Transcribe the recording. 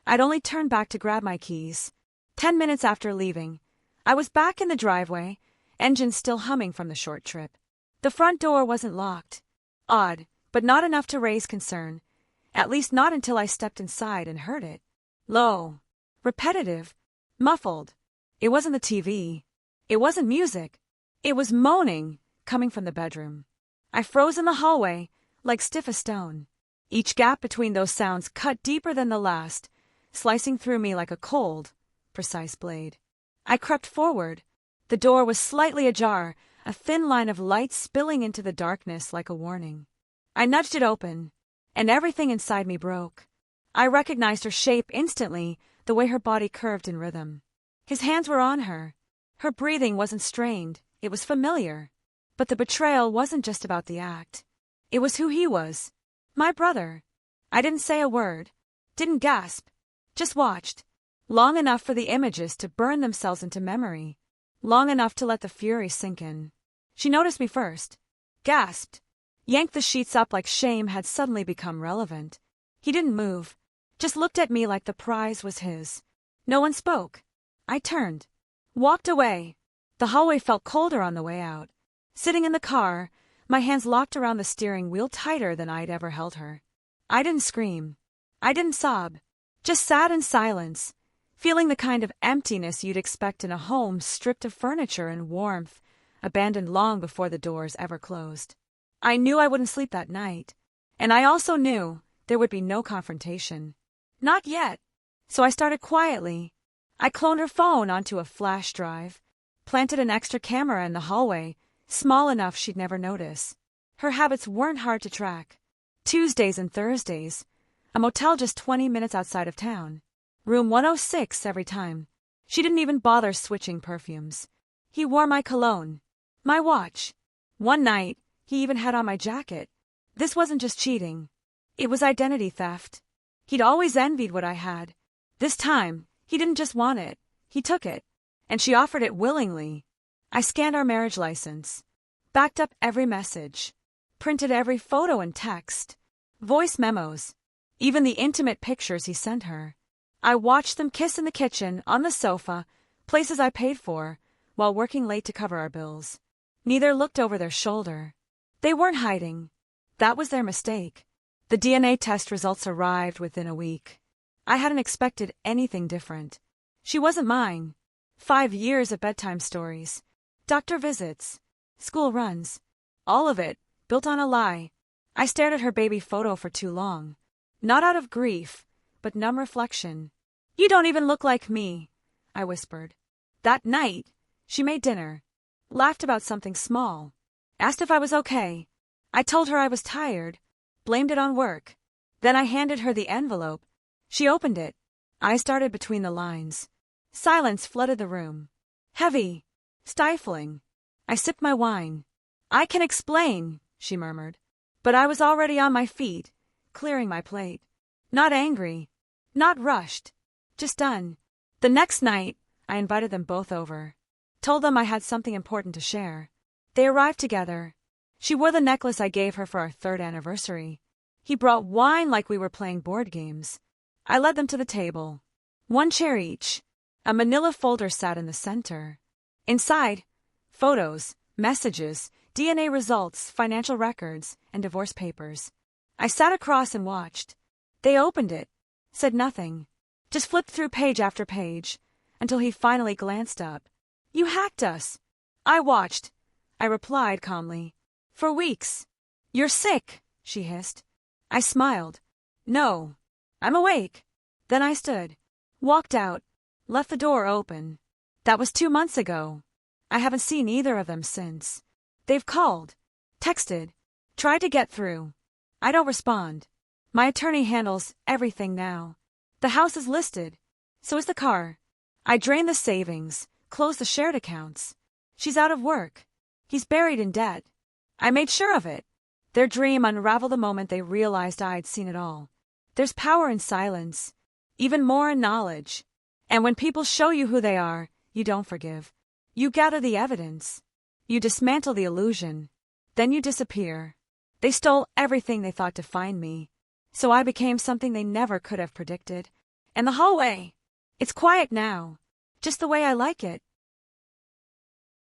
I'd only turned back to grab my keys. 10 minutes after leaving, I was back in the driveway, engine still humming from the short trip. The front door wasn't locked. Odd, but not enough to raise concern. At least not until I stepped inside and heard it. Low. Repetitive. Muffled. It wasn't the TV. It wasn't music. It was moaning, coming from the bedroom. I froze in the hallway, like stiff as stone. Each gap between those sounds cut deeper than the last, slicing through me like a cold, precise blade. I crept forward. The door was slightly ajar, a thin line of light spilling into the darkness like a warning. I nudged it open, and everything inside me broke. I recognized her shape instantly, the way her body curved in rhythm. His hands were on her. Her breathing wasn't strained, it was familiar. But the betrayal wasn't just about the act. It was who he was. My brother. I didn't say a word, didn't gasp, just watched. Long enough for the images to burn themselves into memory. Long enough to let the fury sink in. She noticed me first. Gasped. Yanked the sheets up like shame had suddenly become relevant. He didn't move. Just looked at me like the prize was his. No one spoke. I turned. Walked away. The hallway felt colder on the way out. Sitting in the car, my hands locked around the steering wheel tighter than I'd ever held her. I didn't scream. I didn't sob. Just sat in silence, feeling the kind of emptiness you'd expect in a home stripped of furniture and warmth, abandoned long before the doors ever closed. I knew I wouldn't sleep that night, and I also knew there would be no confrontation. Not yet. So I started quietly. I cloned her phone onto a flash drive, planted an extra camera in the hallway, small enough she'd never notice. Her habits weren't hard to track. Tuesdays and Thursdays, a motel just 20 minutes outside of town. Room 106 every time. She didn't even bother switching perfumes. He wore my cologne. My watch. One night, he even had on my jacket. This wasn't just cheating. It was identity theft. He'd always envied what I had. This time, he didn't just want it. He took it. And she offered it willingly. I scanned our marriage license. Backed up every message. Printed every photo and text. Voice memos. Even the intimate pictures he sent her. I watched them kiss in the kitchen, on the sofa, places I paid for, while working late to cover our bills. Neither looked over their shoulder. They weren't hiding. That was their mistake. The DNA test results arrived within a week. I hadn't expected anything different. She wasn't mine. 5 years of bedtime stories. Doctor visits. School runs. All of it, built on a lie. I stared at her baby photo for too long. Not out of grief, but numb reflection. "You don't even look like me," I whispered. That night, she made dinner. Laughed about something small. Asked if I was okay. I told her I was tired. Blamed it on work. Then I handed her the envelope. She opened it. I started between the lines. Silence flooded the room. Heavy. Stifling. I sipped my wine. "I can explain," she murmured. But I was already on my feet, clearing my plate. Not angry. Not rushed. Just done. The next night, I invited them both over. Told them I had something important to share. They arrived together. She wore the necklace I gave her for our 3rd anniversary. He brought wine like we were playing board games. I led them to the table. 1 chair each. A manila folder sat in the center. Inside, photos, messages, DNA results, financial records, and divorce papers. I sat across and watched. They opened it, said nothing, just flipped through page after page, until he finally glanced up. "You hacked us." I watched. I replied calmly. "For weeks." "You're sick," she hissed. I smiled. "No, I'm awake." Then I stood, walked out, left the door open. That was 2 months ago. I haven't seen either of them since. They've called, texted, tried to get through. I don't respond. My attorney handles everything now. The house is listed. So is the car. I drained the savings, closed the shared accounts. She's out of work. He's buried in debt. I made sure of it. Their dream unraveled the moment they realized I'd seen it all. There's power in silence, even more in knowledge. And when people show you who they are, you don't forgive. You gather the evidence. You dismantle the illusion. Then you disappear. They stole everything they thought defined me. So I became something they never could have predicted. And the hallway. It's quiet now. Just the way I like it.